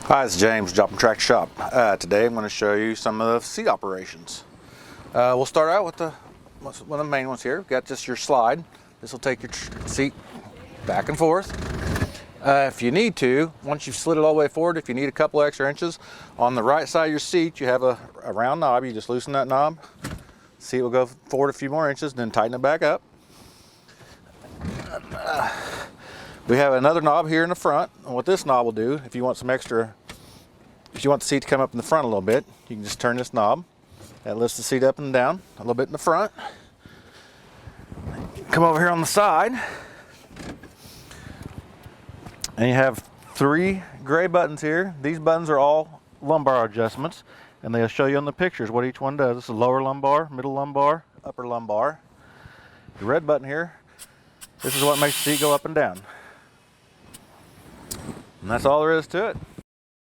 Hi, it's James, Joplin Tractor Shop. Today I'm going to show you some of the seat operations. We'll start out with one of the main ones here. We've got just your slide. This will take your seat back and forth. If you need to, once you've slid it all the way forward, if you need a couple extra inches, on the right side of your seat you have a round knob. You just loosen that knob. Seat will go forward a few more inches, then tighten it back up. We have another knob here in the front, and what this knob will do, if you want the seat to come up in the front a little bit, you can just turn this knob. That lifts the seat up and down a little bit in the front. Come over here on the side, and you have three gray buttons here. These buttons are all lumbar adjustments, and they'll show you on the pictures what each one does. This is lower lumbar, middle lumbar, upper lumbar. The red button here, this is what makes the seat go up and down. And that's all there is to it.